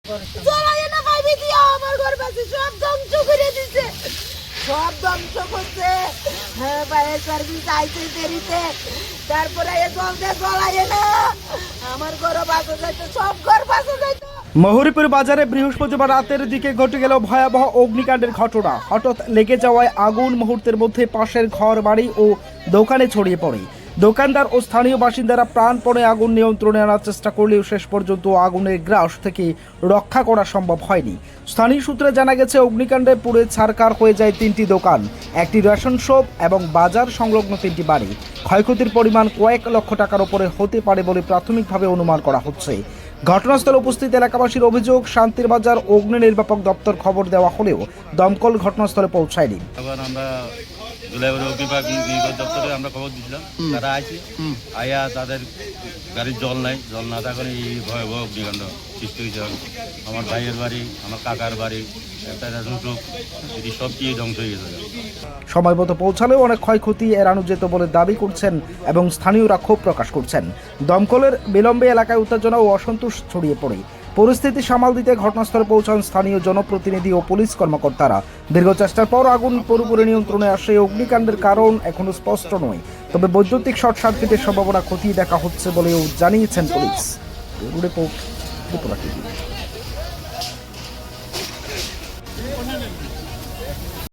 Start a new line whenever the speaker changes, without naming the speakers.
জ্বালায় না পাইবি দিয়া আমার ঘর বাসি সব ধ্বংস করে দিছে, সব ধ্বংস করছে। হ্যাঁ, ফায়ার সার্ভিস আইছে দেরিতে, তারপরে এ জলদে জ্বালায় না আমার ঘর বাসা যাইতো, সব ঘর বাসা যাইতো।
মহুরীপুর বাজারে বৃহস্পতিবার রাতের দিকে ঘটে গেল ভয়াবহ অগ্নিকাণ্ডের ঘটনা। হঠাৎ লেগে যাওয়ায় আগুন মুহূর্তের মধ্যে পাশের ঘর বাড়ি ও দোকানে ছড়িয়ে পড়ে। দোকানদার ও স্থানীয় বাসিন্দারা প্রাণপণে আগুন নিয়ন্ত্রণে আনার চেষ্টা করলেও শেষ পর্যন্ত আগুনের গ্রাস থেকে রক্ষা করা সম্ভব হয়নি। স্থানীয় সূত্রে জানা গেছে, অগ্নিকাণ্ডে পুড়ে ছারখার হয়ে যায় 3টি দোকান, একটি রেশন শপ এবং বাজার সংলগ্ন 3টি বাড়ি। ক্ষয়ক্ষতির পরিমাণ কয়েক লক্ষ টাকার উপরে হতে পারে বলে প্রাথমিকভাবে অনুমান করা হচ্ছে। ঘটনাস্থলে উপস্থিত এলাকাবাসীর অভিযোগ, শান্তির বাজার অগ্নি নির্বাপক দপ্তর খবর দেওয়া হলেও দমকল ঘটনাস্থলে পৌঁছায়নি।
আমরা অগ্নিনির্বাপক দপ্তরে আমরা খবর দিয়েছিলাম, তারা আইছে, আয়া তাদের গাড়ির জল নাই, জল না থাকার এই ভয়াবহ অগ্নিকাণ্ড সৃষ্টি হয়েছে। আমার ভাইয়ের বাড়ি, আমার কাকার বাড়ি, একটা এটি সব কি ধ্বংস হয়ে গেছে।
সময় মতো পৌঁছালেও অনেক ক্ষয়ক্ষতি এড়ানো যেত বলে দাবি করছেন এবং স্থানীয়রা ক্ষোভ প্রকাশ করছেন। দমকলের বিলম্বে এলাকায় উত্তেজনা ও অসন্তোষ ছড়িয়ে পড়ে। পরিস্থিতি সামাল দিতে ঘটনাস্থলে পৌঁছান স্থানীয় জনপ্রতিনিধি ও পুলিশ কর্মকর্তারা। দীর্ঘ চেষ্টার পর আগুন পুরোপুরি নিয়ন্ত্রণে আসে। অগ্নিকাণ্ডের কারণ এখনো স্পষ্ট নয়, তবে বৈদ্যুতিক শর্ট সার্কিটের সম্ভাবনা খতিয়ে দেখা হচ্ছে বলেও জানিয়েছেন পুলিশ। Report Tripura TV.